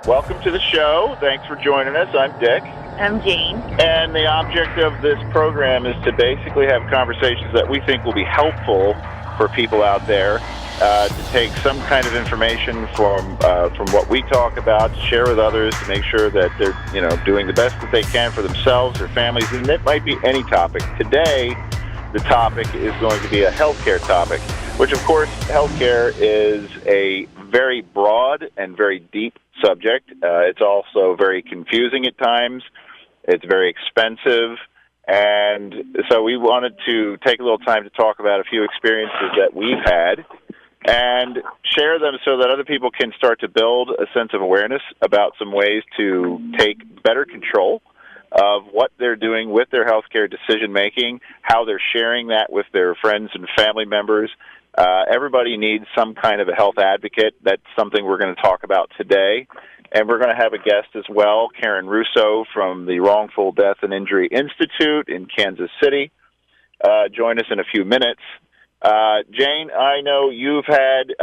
Welcome to the show. Thanks for joining us. I'm Dick. I'm Jane. And the object of this program is to basically have conversations that we think will be helpful for people out there to take some kind of information from what we talk about, to share with others, to make sure that they're doing the best that they can for themselves, their families, and it might be any topic. Today, the topic is going to be a healthcare topic, which, of course, healthcare is a very broad and very deep subject. It's also very confusing at times. It's very expensive. And so we wanted to take a little time to talk about a few experiences that we've had and share them so that other people can start to build a sense of awareness about some ways to take better control of what they're doing with their healthcare decision-making, how they're sharing that with their friends and family members. Everybody needs some kind of a health advocate. That's something we're going to talk about today. And we're going to have a guest as well, Karen Russo from the Wrongful Death and Injury Institute in Kansas City, join us in a few minutes. Jane, I know you've had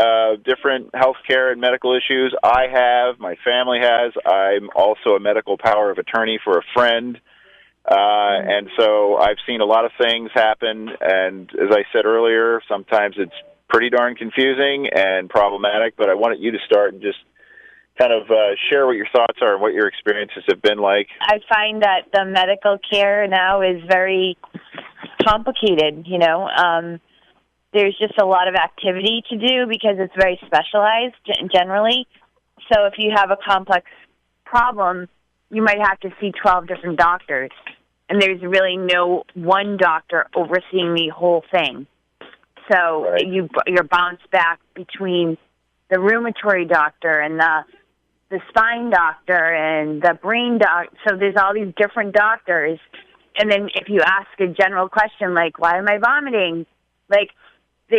different healthcare and medical issues. I have. My family has. I'm also a medical power of attorney for a friend. And so I've seen a lot of things happen. And as I said earlier, sometimes it's pretty darn confusing and problematic. But I wanted you to start and just kind of share what your thoughts are and what your experiences have been like. I find that the medical care now is very complicated, There's just a lot of activity to do because it's very specialized generally. So if you have a complex problem, you might have to see 12 different doctors, and there's really no one doctor overseeing the whole thing. So right. You're bounced back between the rheumatoid doctor and the spine doctor and the brain doctor. So there's all these different doctors. And then if you ask a general question like, why am I vomiting? They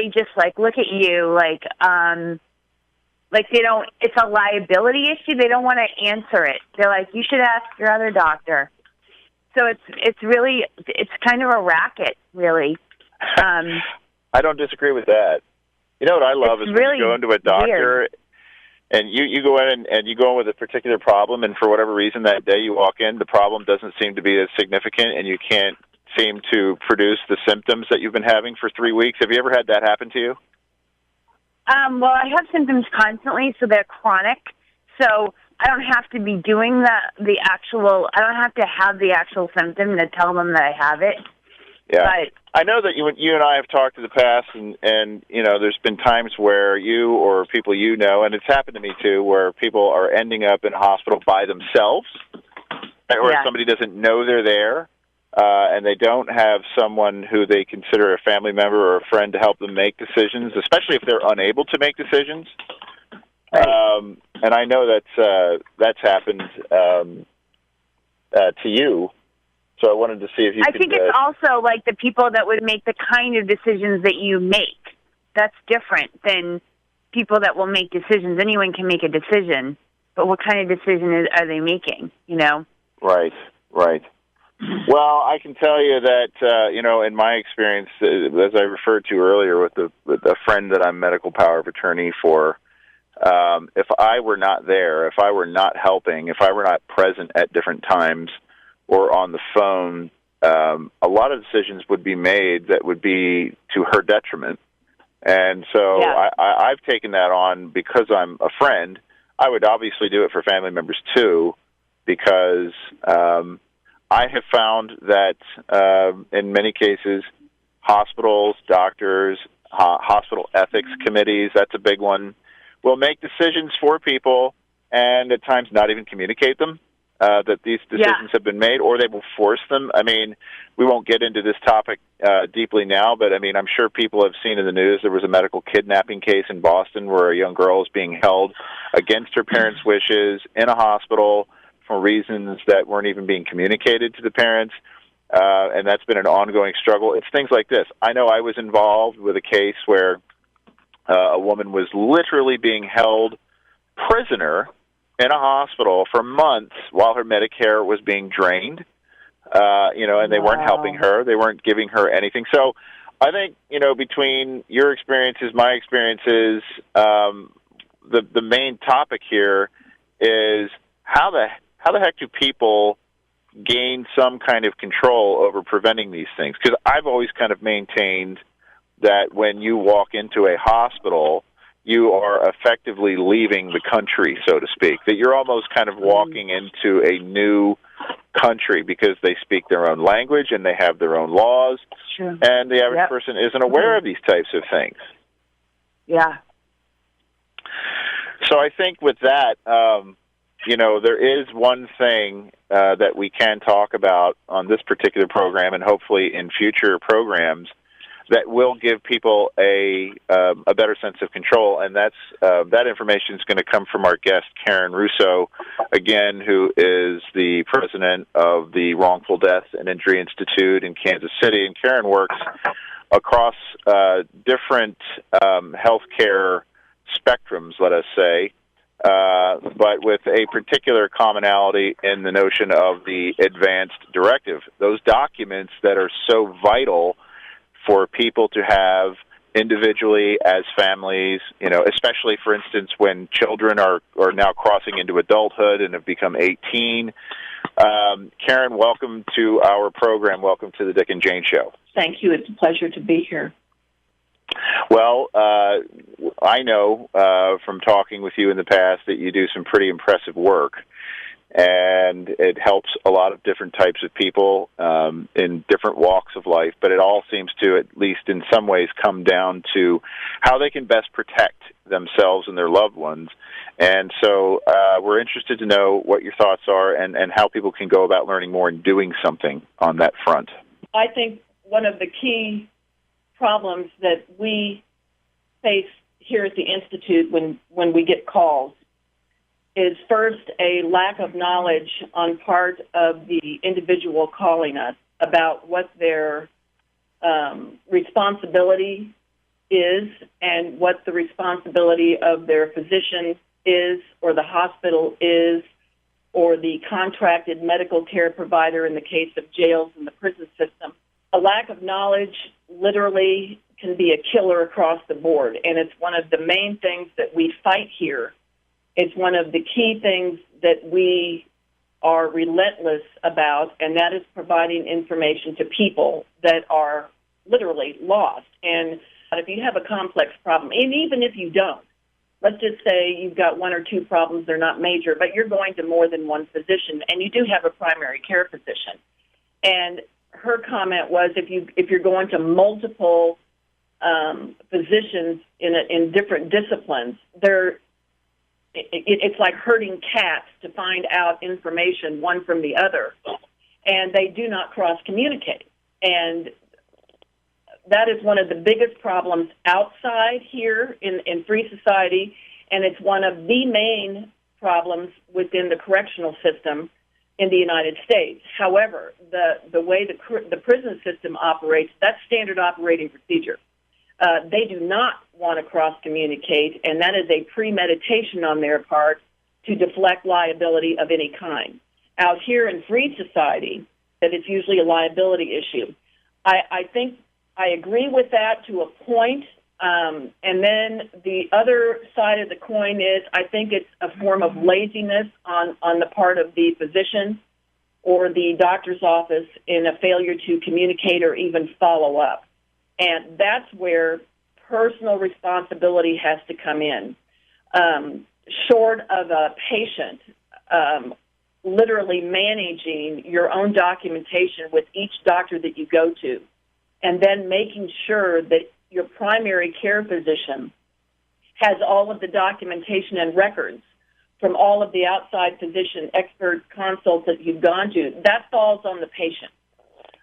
just look at you they don't, it's a liability issue. They don't want to answer it. They're like, you should ask your other doctor. So it's kind of a racket, really. I don't disagree with that. You know what I love is when you go into a doctor weird. and you go in and you go in with a particular problem, and for whatever reason that day you walk in, the problem doesn't seem to be as significant, and you can't seem to produce the symptoms that you've been having for 3 weeks. Have you ever had that happen to you? Well, I have symptoms constantly, so they're chronic. So I don't have to be doing I don't have to have the actual symptom to tell them that I have it. Yeah. But I know that you and I have talked in the past, and there's been times where you or people and it's happened to me too, where people are ending up in a hospital by themselves, or somebody doesn't know they're there. And they don't have someone who they consider a family member or a friend to help them make decisions, especially if they're unable to make decisions. Right. And I know that's happened to you. So I wanted to see if you could... I think it's also the people that would make the kind of decisions that you make. That's different than people that will make decisions. Anyone can make a decision, but what kind of decision are they making, Right. Well, I can tell you that, in my experience, as I referred to earlier with a friend that I'm medical power of attorney for, if I were not there, if I were not helping, if I were not present at different times or on the phone, a lot of decisions would be made that would be to her detriment. And so I've taken that on because I'm a friend. I would obviously do it for family members too, because I have found that in many cases, hospitals, doctors, hospital ethics committees, that's a big one, will make decisions for people and at times not even communicate them, that these decisions have been made, or they will force them. I mean, we won't get into this topic deeply now, but I'm sure people have seen in the news there was a medical kidnapping case in Boston where a young girl is being held against her parents' wishes in a hospital for reasons that weren't even being communicated to the parents, and that's been an ongoing struggle. It's things like this. I know I was involved with a case where a woman was literally being held prisoner in a hospital for months while her Medicare was being drained, and they weren't helping her. They weren't giving her anything. So I think, between your experiences, my experiences, the main topic here is how the heck do people gain some kind of control over preventing these things? Because I've always kind of maintained that when you walk into a hospital, you are effectively leaving the country, so to speak, that you're almost kind of walking into a new country because they speak their own language and they have their own laws, Sure. and the average person isn't aware of these types of things. Yeah. So I think with that, there is one thing that we can talk about on this particular program and hopefully in future programs that will give people a better sense of control, and that's that information is going to come from our guest, Karen Russo, again, who is the president of the Wrongful Death and Injury Institute in Kansas City. And Karen works across different healthcare spectrums, let us say, but with a particular commonality in the notion of the advanced directive, those documents that are so vital for people to have individually as families, especially, for instance, when children are now crossing into adulthood and have become 18. Karen, welcome to our program. Welcome to the Dick and Jane Show. Thank you. It's a pleasure to be here. Well, I know from talking with you in the past that you do some pretty impressive work, and it helps a lot of different types of people in different walks of life, but it all seems to, at least in some ways, come down to how they can best protect themselves and their loved ones. And so we're interested to know what your thoughts are and how people can go about learning more and doing something on that front. I think one of the key problems that we face here at the Institute when we get calls is first a lack of knowledge on part of the individual calling us about what their responsibility is and what the responsibility of their physician is, or the hospital is, or the contracted medical care provider in the case of jails and the prison system. A lack of knowledge literally can be a killer across the board, and it's one of the main things that we fight here. It's one of the key things that we are relentless about, and that is providing information to people that are literally lost. And if you have a complex problem, and even if you don't, let's just say you've got one or two problems, they're not major, but you're going to more than one physician, and you do have a primary care physician. And her comment was if you're going to multiple physicians in different disciplines, it's like herding cats to find out information one from the other, and they do not cross-communicate. And that is one of the biggest problems outside here in free society, and it's one of the main problems within the correctional system in the United States. However, the way the prison system operates, that's standard operating procedure. They do not want to cross-communicate, and that is a premeditation on their part to deflect liability of any kind. Out here in free society, that it's usually a liability issue. I think I agree with that to a point, and then the other side of the coin is I think it's a form of laziness on the part of the physician or the doctor's office in a failure to communicate or even follow up. And that's where personal responsibility has to come in. Short of a patient literally managing your own documentation with each doctor that you go to, and then making sure that your primary care physician has all of the documentation and records from all of the outside physician expert consults that you've gone to, that falls on the patient.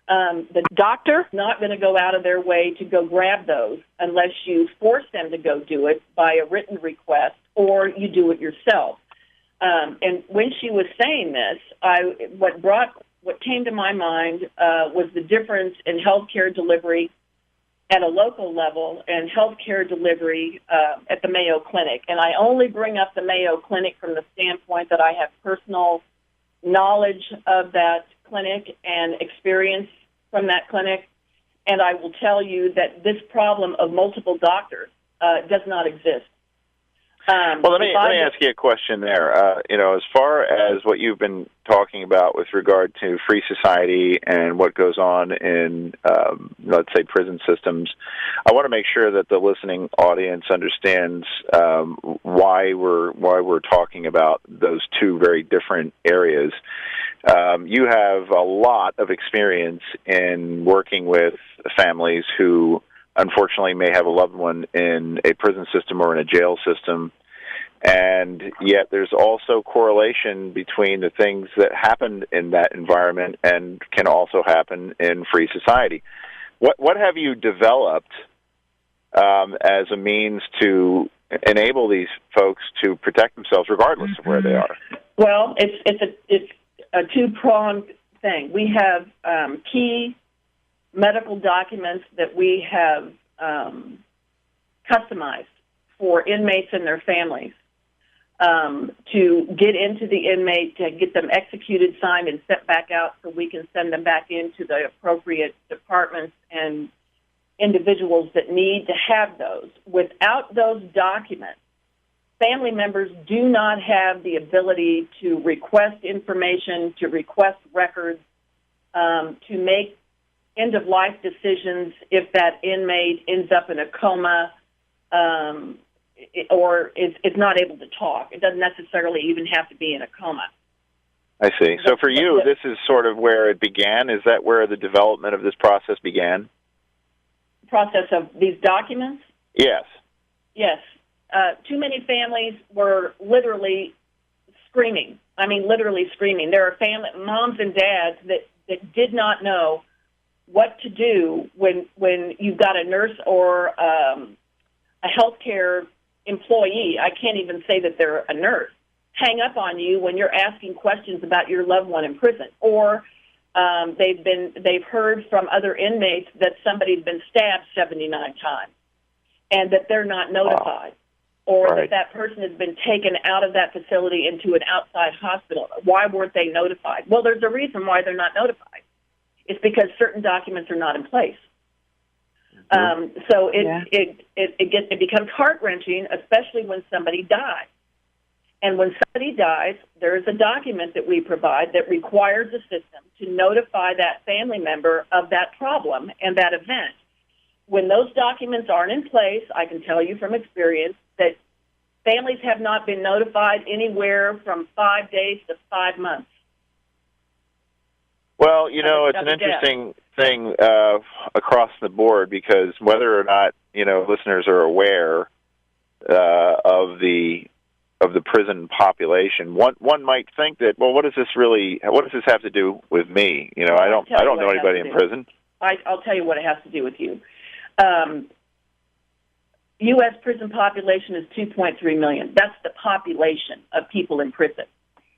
The doctor is not going to go out of their way to go grab those unless you force them to go do it by a written request or you do it yourself. And when she was saying this, what came to my mind was the difference in healthcare delivery at a local level and healthcare delivery at the Mayo Clinic. And I only bring up the Mayo Clinic from the standpoint that I have personal knowledge of that clinic and experience from that clinic, and I will tell you that this problem of multiple doctors does not exist. Well, let me ask you a question there. As far as what you've been talking about with regard to free society and what goes on in, let's say, prison systems, I want to make sure that the listening audience understands why we're talking about those two very different areas. You have a lot of experience in working with families who unfortunately may have a loved one in a prison system or in a jail system, and yet there's also correlation between the things that happen in that environment and can also happen in free society. What have you developed as a means to enable these folks to protect themselves regardless of where they are? Well, it's a two-pronged thing. We have key medical documents that we have customized for inmates and their families to get into the inmate, to get them executed, signed, and sent back out so we can send them back into the appropriate departments and individuals that need to have those. Without those documents, family members do not have the ability to request information, to request records, to make end-of-life decisions if that inmate ends up in a coma or is not able to talk. It doesn't necessarily even have to be in a coma. I see. So for you, this is sort of where it began? Is that where the development of this process began? Process of these documents? Yes. Yes. Too many families were literally screaming. I mean, literally screaming. There are moms and dads that did not know what to do when you've got a nurse or a healthcare employee, I can't even say that they're a nurse, hang up on you when you're asking questions about your loved one in prison, or they've heard from other inmates that somebody's been stabbed 79 times and that they're not notified, or that person has been taken out of that facility into an outside hospital. Why weren't they notified? Well, there's a reason why they're not notified. It's because certain documents are not in place. So it becomes heart-wrenching, especially when somebody dies. And when somebody dies, there is a document that we provide that requires the system to notify that family member of that problem and that event. When those documents aren't in place, I can tell you from experience that families have not been notified anywhere from 5 days to 5 months. Well, it's an interesting thing across the board, because whether or not listeners are aware of the prison population, one might think that, well, what does this have to do with me? I don't know anybody in prison. I'll tell you what it has to do with you. U.S. prison population is 2.3 million. That's the population of people in prison.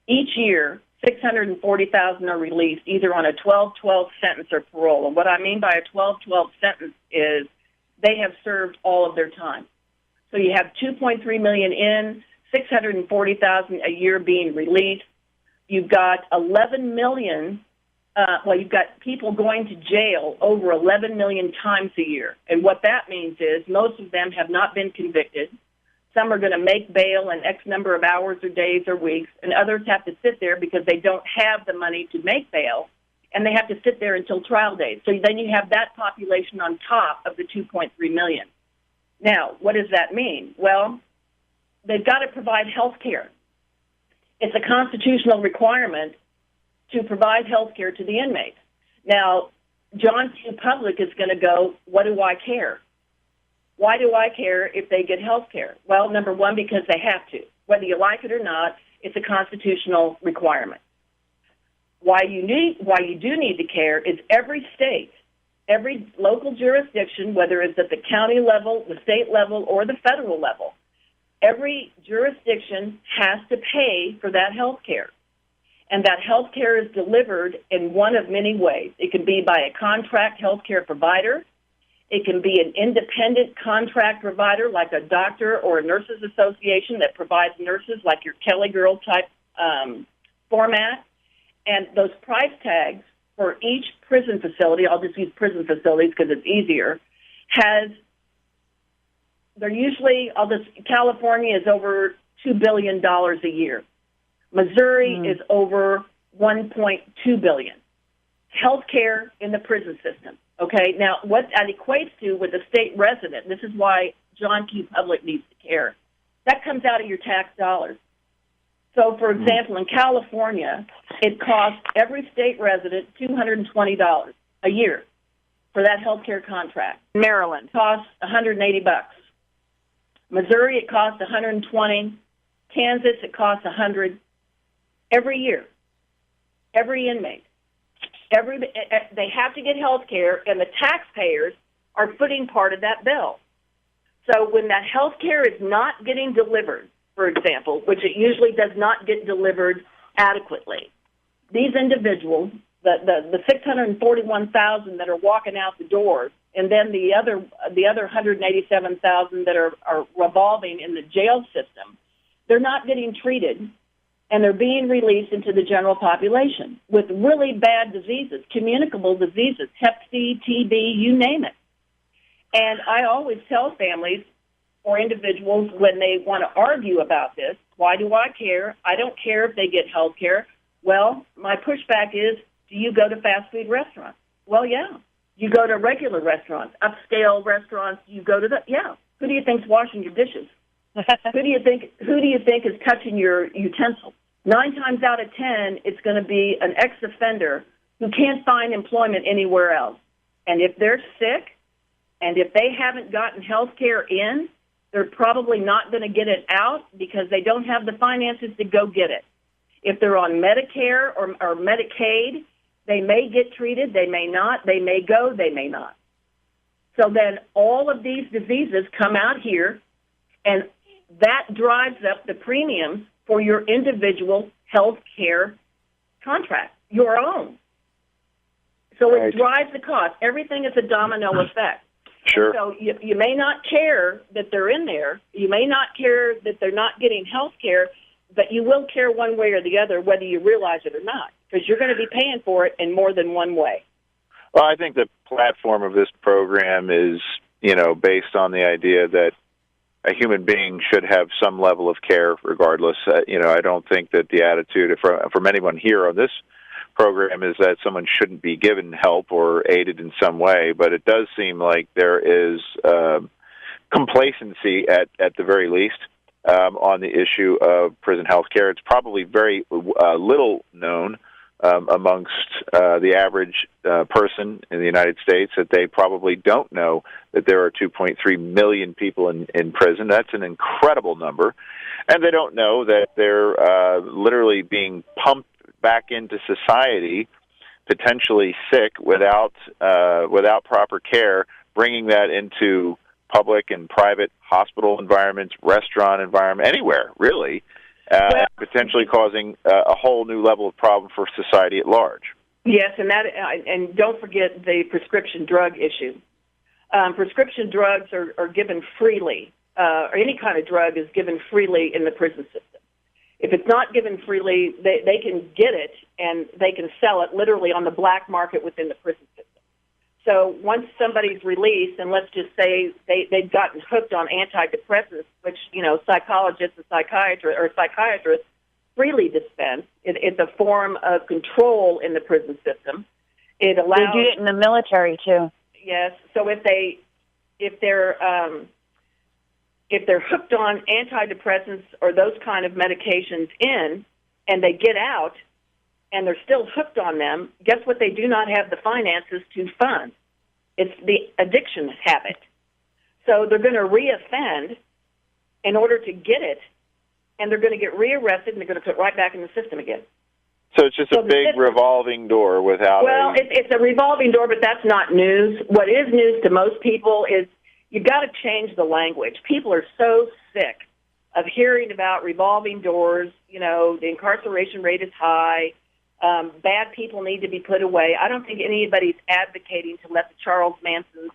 Each year, 640,000 are released either on a 12-12 sentence or parole. And what I mean by a 12-12 sentence is they have served all of their time. So you have 2.3 million in, 640,000 a year being released. You've got 11 million, you've got people going to jail over 11 million times a year. And what that means is most of them have not been convicted. Some are going to make bail in X number of hours or days or weeks, and others have to sit there because they don't have the money to make bail, and they have to sit there until trial date. So then you have that population on top of the 2.3 million. Now, what does that mean? Well, they've got to provide health care. It's a constitutional requirement to provide health care to the inmates. Now, John Q. Public is going to go, what do I care? Why do I care if they get health care? Well, number one, because they have to. Whether you like it or not, it's a constitutional requirement. Why you do need to care is every state, every local jurisdiction, whether it's at the county level, the state level, or the federal level, every jurisdiction has to pay for that health care. And that health care is delivered in one of many ways. It can be by a contract health care provider. It can be an independent contract provider like a doctor or a nurses association that provides nurses like your Kelly Girl type format. And those price tags for each prison facility, I'll just use prison facilities because it's easier, has they're usually, California is over $2 billion a year. Missouri is over $1.2 billion. Healthcare in the prison system. Okay, now what that equates to with a state resident, this is why John Q. Public needs to care, that comes out of your tax dollars. So, for example, in California, it costs every state resident $220 a year for that health care contract. Maryland costs $180. Missouri, it costs $120. Kansas, it costs $100 every year. Every inmate. They have to get health care, and the taxpayers are footing part of that bill. So when that health care is not getting delivered, for example, which it usually does not get delivered adequately, these individuals, the 641,000 that are walking out the doors, and then the other 187,000 that are revolving in the jail system, they're not getting treated, and they're being released into the general population with really bad diseases, communicable diseases, Hep C, TB, you name it. And I always tell families or individuals when they want to argue about this, why do I care? I don't care if they get health care. Well, my pushback is, do you go to fast food restaurants? Well, yeah. You go to regular restaurants, upscale restaurants, you go to yeah. Who do you think's washing your dishes? Who do you think is touching your utensils? 9 times out of 10, it's going to be an ex-offender who can't find employment anywhere else. And if they're sick, and if they haven't gotten health care in, they're probably not going to get it out because they don't have the finances to go get it. If they're on Medicare or Medicaid, they may get treated, they may not, they may go, they may not. So then all of these diseases come out here, and that drives up the premiums for your individual health care contract, your own. So it drives the cost. Everything is a domino effect. Sure. So you may not care that they're in there. You may not care that they're not getting health care, but you will care one way or the other whether you realize it or not, because you're going to be paying for it in more than one way. Well, I think the platform of this program is, based on the idea that a human being should have some level of care regardless. I don't think that the attitude from anyone here on this program is that someone shouldn't be given help or aided in some way, but it does seem like there is complacency at the very least on the issue of prison health care. It's probably very little known amongst the average person in the United States that they probably don't know that there are 2.3 million people in prison. That's an incredible number. And they don't know that they're literally being pumped back into society, potentially sick, without proper care, bringing that into public and private hospital environments, restaurant environment, anywhere, really. Potentially causing a whole new level of problem for society at large. Yes, and don't forget the prescription drug issue. Prescription drugs are given freely, or any kind of drug is given freely in the prison system. If it's not given freely, they can get it and they can sell it literally on the black market within the prison system. So once somebody's released, and let's just say they've gotten hooked on antidepressants, which, psychologists and psychiatrists freely dispense. It's a form of control in the prison system. It allows. They do it in the military too. Yes. So if they're hooked on antidepressants or those kind of medications and they get out, and they're still hooked on them, guess what they do not have the finances to fund? It's the addiction habit. So they're going to reoffend in order to get it, and they're going to get rearrested, and they're going to put right back in the system again. So it's just a big revolving door without it's a revolving door, but that's not news. What is news to most people is you've got to change the language. People are so sick of hearing about revolving doors. The incarceration rate is high. Bad people need to be put away. I don't think anybody's advocating to let the Charles Mansons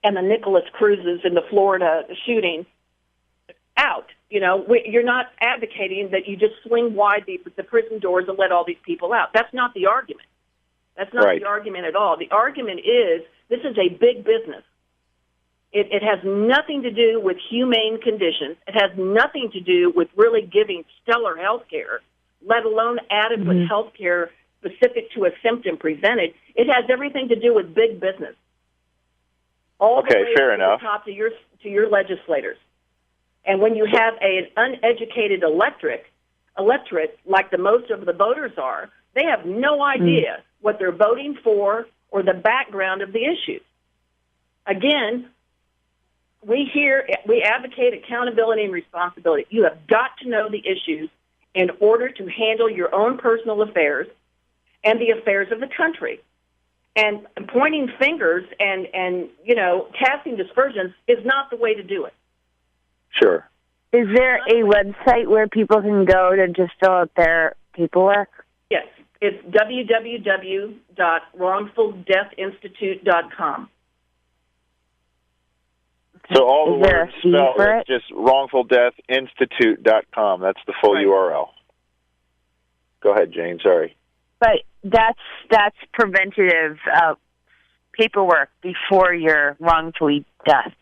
and the Nicholas Cruzes in the Florida shooting out. You're not advocating that you just swing wide the prison doors and let all these people out. That's not the argument. That's not the argument at all. The argument is this is a big business. It has nothing to do with humane conditions. It has nothing to do with really giving stellar health care, let alone adequate health care specific to a symptom presented. It has everything to do with big business. All the way fair to enough. the top to your legislators. And when you have an uneducated electorate, like the most of the voters are, they have no idea what they're voting for or the background of the issues. Again, we advocate accountability and responsibility. You have got to know the issues in order to handle your own personal affairs and the affairs of the country. And pointing fingers and casting dispersions is not the way to do it. Sure. Is there a website where people can go to just fill out their paperwork? Yes. It's www.wrongfuldeathinstitute.com. So all the Is there words a fee spelled, for it's just wrongfuldeathinstitute.com. That's the full Right. URL. Go ahead, Jane. Sorry. But that's preventative paperwork before you're wrongful death.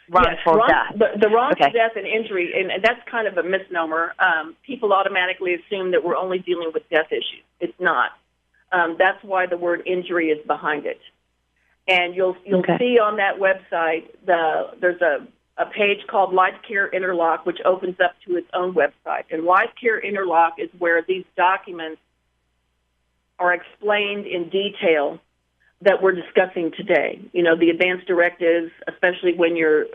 The wrongful Okay. death and injury, and that's kind of a misnomer. People automatically assume that we're only dealing with death issues. It's not. That's why the word injury is behind it. And you'll see on that website there's a page called Life Care Interlock, which opens up to its own website. And Life Care Interlock is where these documents are explained in detail that we're discussing today. You know, the advanced directives, especially when you're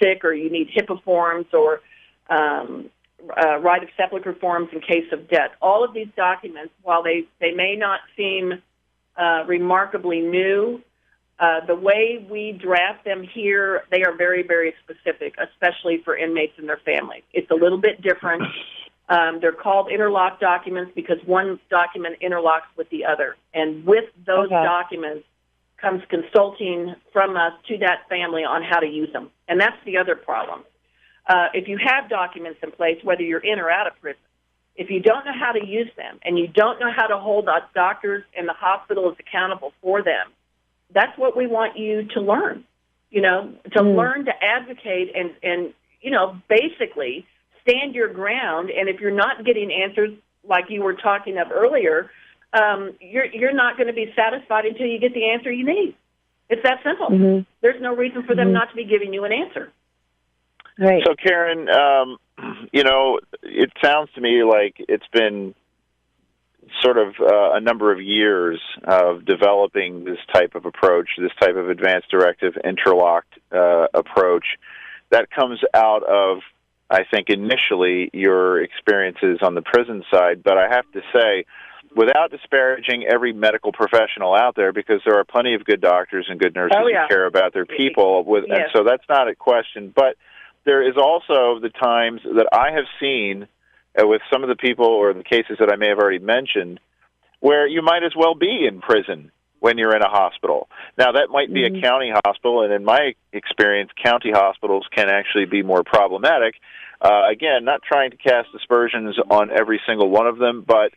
sick or you need HIPAA forms or right of sepulchre forms in case of death. All of these documents, while they may not seem remarkably new, the way we draft them here, they are very, very specific, especially for inmates and their families. It's a little bit different. They're called interlock documents because one document interlocks with the other. And with those documents comes consulting from us to that family on how to use them. And that's the other problem. If you have documents in place, whether you're in or out of prison, if you don't know how to use them and you don't know how to hold doctors and the hospitals accountable for them, that's what we want you to learn, to learn to advocate and basically stand your ground. And if you're not getting answers like you were talking of earlier, you're not going to be satisfied until you get the answer you need. It's that simple. There's no reason for them not to be giving you an answer. Right. So, Karen, it sounds to me like it's been sort of a number of years of developing this type of approach, this type of advanced directive interlocked approach that comes out of, I think, initially your experiences on the prison side. But I have to say, without disparaging every medical professional out there, because there are plenty of good doctors and good nurses who care about their people, and so that's not a question. But there is also the times that I have seen with some of the people or the cases that I may have already mentioned, where you might as well be in prison when you're in a hospital. Now, that might be a county hospital, and in my experience, county hospitals can actually be more problematic. Again, not trying to cast aspersions on every single one of them, but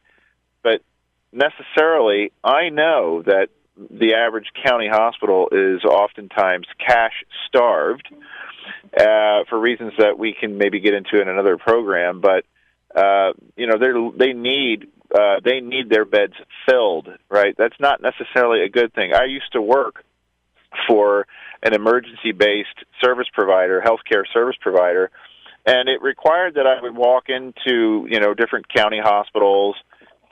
necessarily, I know that the average county hospital is oftentimes cash-starved for reasons that we can maybe get into in another program, but they need their beds filled, right? That's not necessarily a good thing. I used to work for an emergency-based service provider, healthcare service provider, and it required that I would walk into, different county hospitals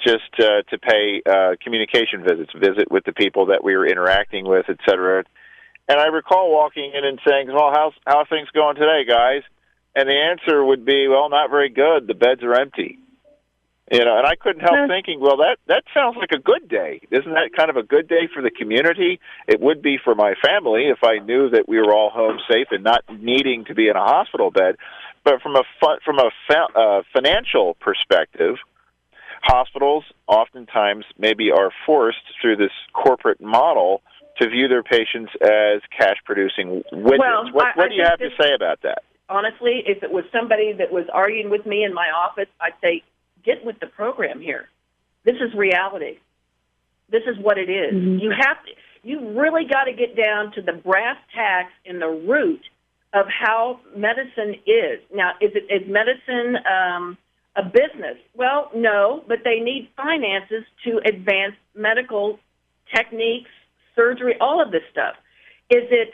just to pay communication visit with the people that we were interacting with, et cetera. And I recall walking in and saying, well, how are things going today, guys? And the answer would be, well, not very good. The beds are empty. And I couldn't help thinking, well, that sounds like a good day. Isn't that kind of a good day for the community? It would be for my family if I knew that we were all home safe and not needing to be in a hospital bed. But from a financial perspective, hospitals oftentimes maybe are forced through this corporate model to view their patients as cash-producing widgets. Well, what do you have to say about that? Honestly, if it was somebody that was arguing with me in my office, I'd say, get with the program here. This is reality. This is what it is. You really got to get down to the brass tacks and the root of how medicine is. Now, is medicine a business? Well, no, but they need finances to advance medical techniques, surgery, all of this stuff. Is it?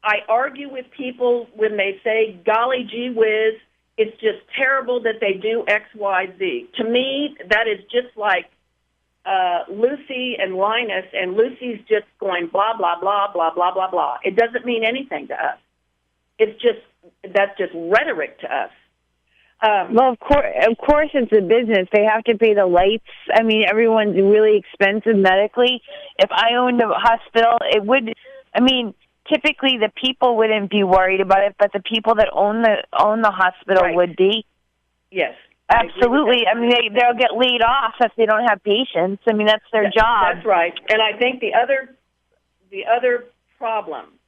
I argue with people when they say, "Golly gee whiz, it's just terrible that they do X, Y, Z." To me, that is just like Lucy and Linus, and Lucy's just going blah blah blah blah blah blah blah. It doesn't mean anything to us. That's just rhetoric to us. Well, of course, it's a business. They have to pay the lights. I mean, everyone's really expensive medically. If I owned a hospital, it would. I mean, typically the people wouldn't be worried about it, but the people that own the hospital Right. would be. Yes, absolutely. I mean, they'll get laid off if they don't have patients. I mean, that's their job. That's right. And I think the other problem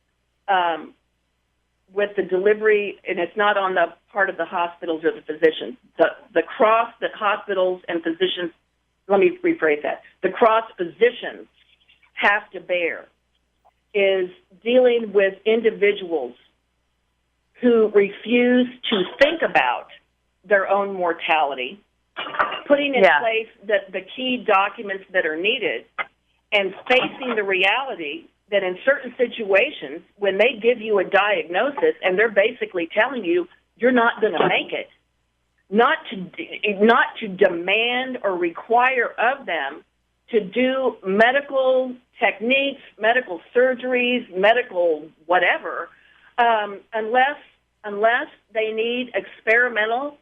with the delivery, and it's not on the part of the hospitals or the physicians, the cross that hospitals and physicians, let me rephrase that, the cross physicians have to bear is dealing with individuals who refuse to think about their own mortality, putting in place the key documents that are needed, and facing the reality that in certain situations, when they give you a diagnosis and they're basically telling you you're not going to make it, not to demand or require of them to do medical techniques, medical surgeries, medical whatever, unless they need experimental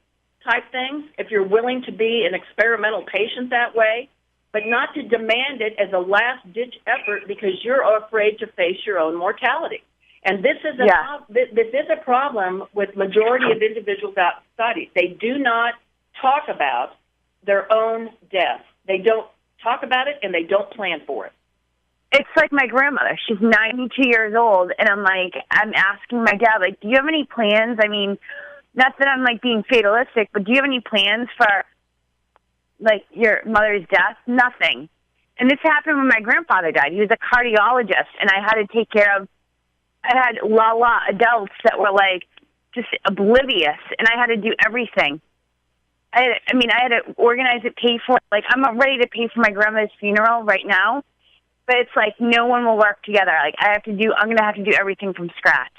type things, if you're willing to be an experimental patient that way, but not to demand it as a last-ditch effort because you're afraid to face your own mortality. And this is a problem with majority of individuals out in society. They do not talk about their own death. They don't talk about it, and they don't plan for it. It's like my grandmother. She's 92 years old, and I'm asking my dad, like, do you have any plans? I mean, not that I'm, like, being fatalistic, but do you have any plans for, like, your mother's death? Nothing. And this happened when my grandfather died. He was a cardiologist, and I had adults that were, like, just oblivious, and I had to do everything. I had to organize it, pay for it. Like, I'm ready to pay for my grandmother's funeral right now, but it's like no one will work together. Like, I'm going to have to do everything from scratch.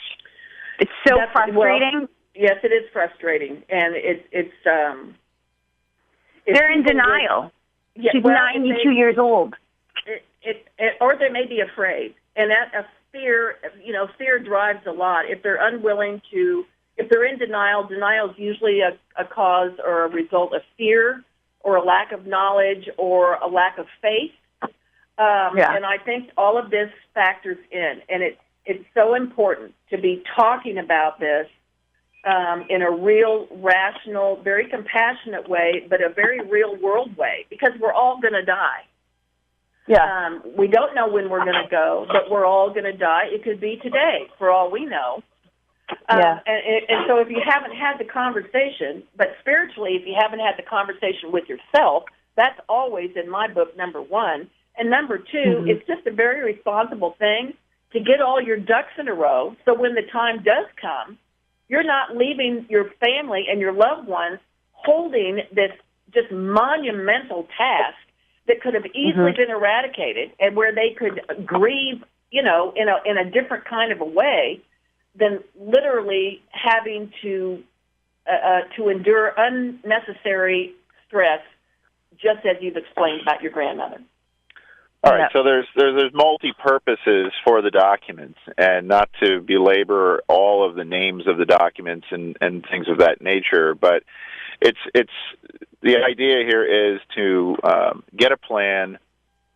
It's so frustrating. Well, yes, it is frustrating, and it's they're in denial. She's 92 years old. Or they may be afraid, and that fear drives a lot. If they're unwilling to, if they're in denial, denial is usually a cause or a result of fear or a lack of knowledge or a lack of faith. And I think all of this factors in, and it's so important to be talking about this in a real, rational, very compassionate way, but a very real-world way, because we're all going to die. Yeah. We don't know when we're going to go, but we're all going to die. It could be today, for all we know. And so if you haven't had the conversation, but spiritually, if you haven't had the conversation with yourself, that's always, in my book, number one. And number two, it's just a very responsible thing to get all your ducks in a row, so when the time does come, you're not leaving your family and your loved ones holding this just monumental task that could have easily been eradicated, and where they could grieve, in a different kind of a way than literally having to endure unnecessary stress, just as you've explained about your grandmother. All right, so there's multi-purposes for the documents, and not to belabor all of the names of the documents and things of that nature, but it's the idea here is to get a plan,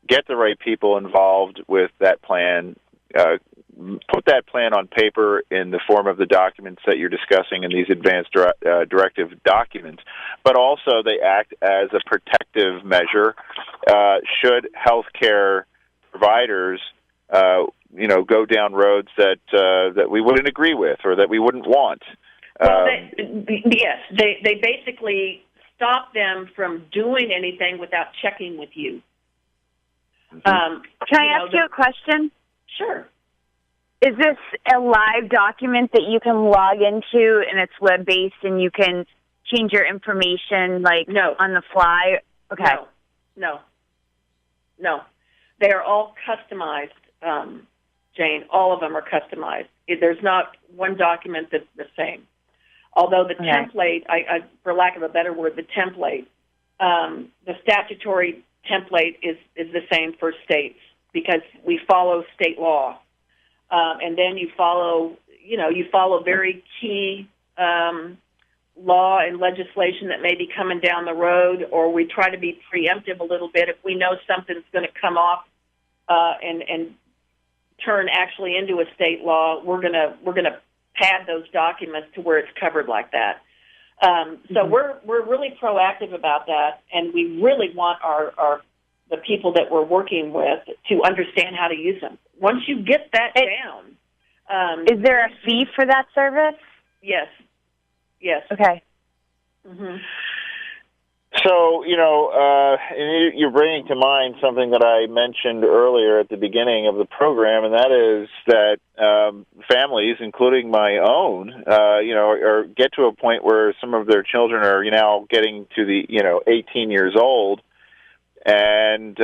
get the right people involved with that plan, put that plan on paper in the form of the documents that you're discussing in these advanced directive documents, but also they act as a protective measure should healthcare providers go down roads that we wouldn't agree with or that we wouldn't want. Well, they basically stop them from doing anything without checking with you. Can I ask you a question? Sure. Is this a live document that you can log into and it's web-based and you can change your information No. on the fly? Okay. No. They are all customized, Jane. All of them are customized. There's not one document that's the same. Although the template, for lack of a better word, the statutory template is the same for states because we follow state law. And then you follow very key law and legislation that may be coming down the road, or we try to be preemptive a little bit. If we know something's going to come off and turn actually into a state law, we're gonna pad those documents to where it's covered like that. So we're really proactive about that, and we really want the people that we're working with to understand how to use them. Once you get that down, is there a fee for that service? Yes. Okay. Mm-hmm. So, you're bringing to mind something that I mentioned earlier at the beginning of the program, and that is that families, including my own, get to a point where some of their children are now getting to the 18 years old, and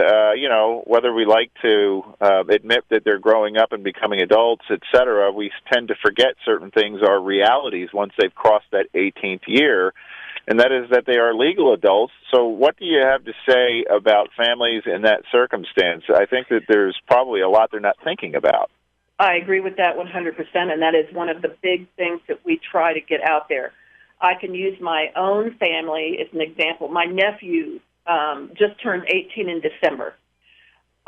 whether we like to admit that they're growing up and becoming adults, etc., we tend to forget certain things are realities once they've crossed that 18th year. And that is that they are legal adults. So what do you have to say about families in that circumstance? I think that there's probably a lot they're not thinking about. I agree with that 100%, and that is one of the big things that we try to get out there. I can use my own family as an example. My nephew just turned 18 in December.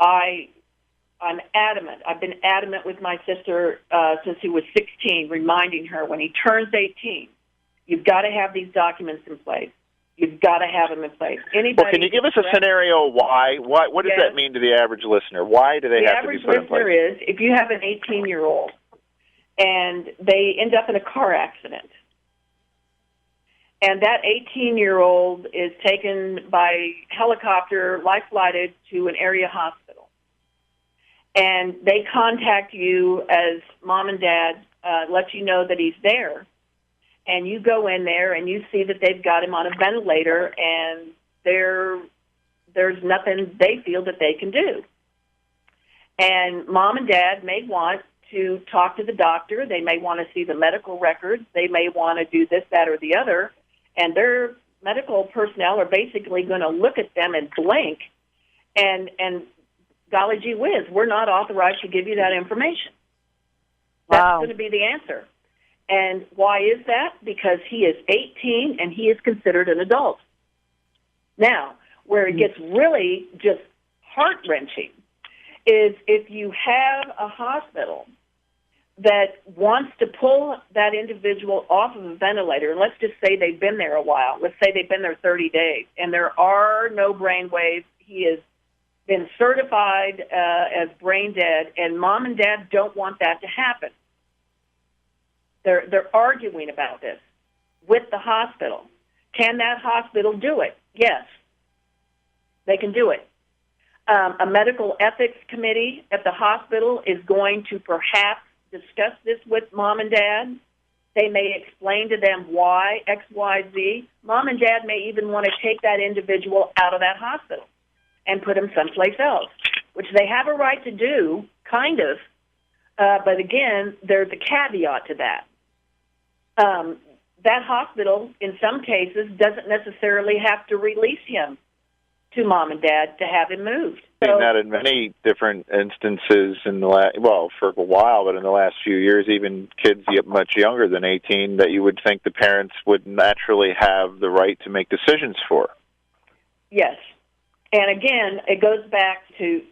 I'm adamant. I've been adamant with my sister since he was 16, reminding her when he turns 18, you've got to have these documents in place. You've got to have them in place. Well, can you give us a scenario why? What does that mean to the average listener? Why do they have to be put in place? The average listener is, if you have an 18-year-old and they end up in a car accident, and that 18-year-old is taken by helicopter, life-flighted to an area hospital, and they contact you as mom and dad, let you know that he's there, and you go in there and you see that they've got him on a ventilator and there's nothing they feel that they can do. And mom and dad may want to talk to the doctor. They may want to see the medical records. They may want to do this, that, or the other. And their medical personnel are basically going to look at them and blink and golly gee whiz, we're not authorized to give you that information. That's going to be the answer. And why is that? Because he is 18 and he is considered an adult. Now, where it gets really just heart-wrenching is if you have a hospital that wants to pull that individual off of a ventilator, and let's just say they've been there a while. Let's say they've been there 30 days, and there are no brain waves. He has been certified as brain dead, and mom and dad don't want that to happen. They're arguing about this with the hospital. Can that hospital do it? Yes, they can do it. A medical ethics committee at the hospital is going to perhaps discuss this with mom and dad. They may explain to them why, X, Y, Z. Mom and dad may even want to take that individual out of that hospital and put him someplace else, which they have a right to do, kind of. But again, there's a caveat to that. That hospital, in some cases, doesn't necessarily have to release him to mom and dad to have him moved. Seen that in many different instances in the for a while, but in the last few years, even kids much younger than 18 that you would think the parents would naturally have the right to make decisions for. Yes. And again, it goes back to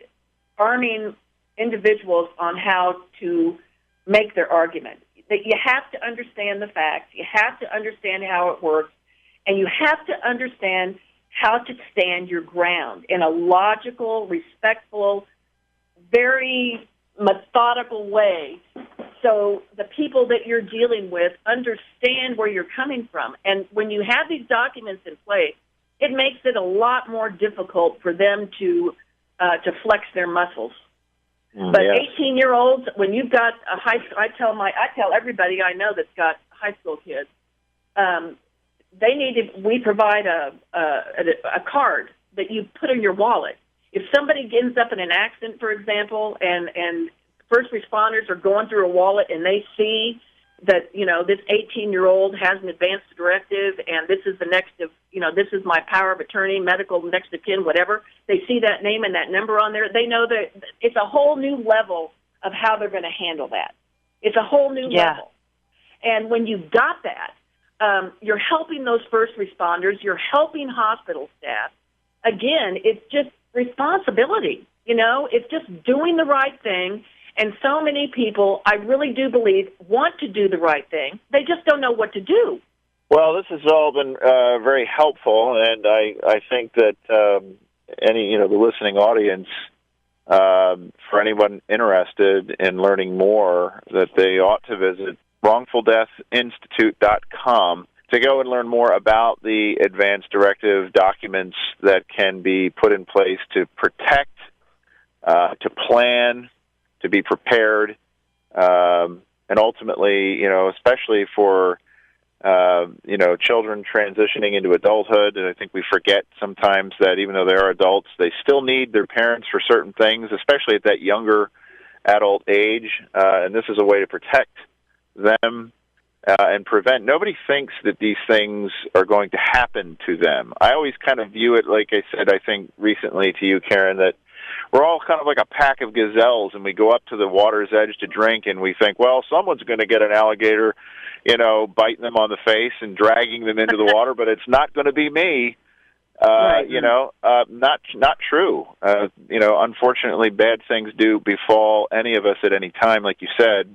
arming individuals on how to make their argument. That you have to understand the facts, you have to understand how it works, and you have to understand how to stand your ground in a logical, respectful, very methodical way so the people that you're dealing with understand where you're coming from. And when you have these documents in place, it makes it a lot more difficult for them to flex their muscles. But 18-year-olds, when you've got a I tell everybody I know that's got high school kids, we provide a card that you put in your wallet. If somebody ends up in an accident, for example, and first responders are going through a wallet and they see that, this 18-year-old has an advanced directive and this is the next of, this is my power of attorney, medical next of kin, whatever. They see that name and that number on there. They know that it's a whole new level of how they're going to handle that. It's a whole new level. And when you've got that, you're helping those first responders. You're helping hospital staff. Again, it's just responsibility. It's just doing the right thing. And so many people, I really do believe, want to do the right thing. They just don't know what to do. Well, this has all been very helpful, and I think that the listening audience, for anyone interested in learning more, that they ought to visit wrongfuldeathinstitute.com to go and learn more about the advance directive documents that can be put in place to protect, to plan, to be prepared, and ultimately, especially for children transitioning into adulthood. And I think we forget sometimes that even though they are adults, they still need their parents for certain things, especially at that younger adult age. And this is a way to protect them and prevent. Nobody thinks that these things are going to happen to them. I always kind of view it, like I said, I think recently to you, Karen, that we're all kind of like a pack of gazelles, and we go up to the water's edge to drink, and we think, well, someone's going to get an alligator, biting them on the face and dragging them into the water, but it's not going to be me. Right. Not true. Unfortunately, bad things do befall any of us at any time, like you said.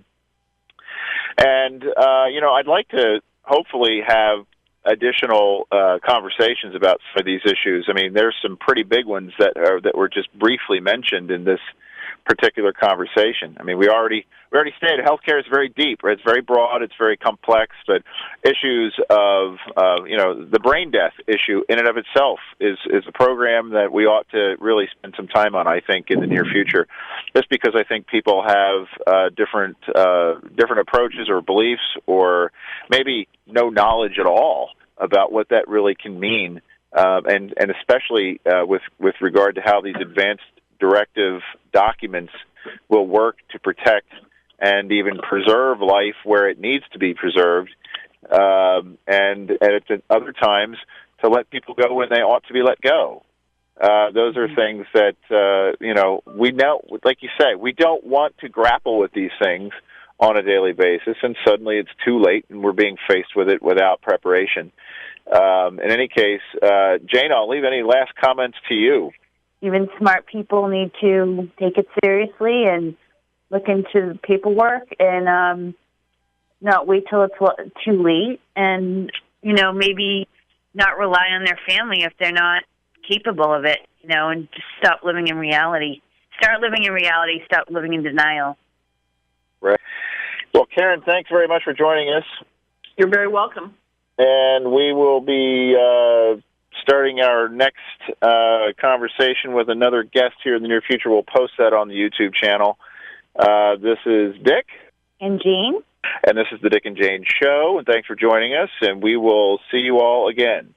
And, I'd like to hopefully have additional conversations about some of these issues. I mean, there's some pretty big ones that were just briefly mentioned in this particular conversation. I mean, we already stated healthcare is very deep, right? It's very broad, it's very complex, but issues of the brain death issue in and of itself is a program that we ought to really spend some time on, I think, in the near future, just because I think people have different approaches or beliefs, or maybe no knowledge at all about what that really can mean, and especially with regard to how these advanced directive documents will work to protect and even preserve life where it needs to be preserved, and at other times to let people go when they ought to be let go. Those are things that, we know, like you say, we don't want to grapple with these things on a daily basis, and suddenly it's too late and we're being faced with it without preparation. In any case, Jane, I'll leave any last comments to you. Even smart people need to take it seriously and look into paperwork and not wait till it's too late, and, maybe not rely on their family if they're not capable of it, and just stop living in reality. Start living in reality, stop living in denial. Right. Well, Karen, thanks very much for joining us. You're very welcome. And we will be starting our next conversation with another guest here in the near future. We'll post that on the YouTube channel. This is Dick. And Jane. And this is the Dick and Jane Show. And thanks for joining us. And we will see you all again.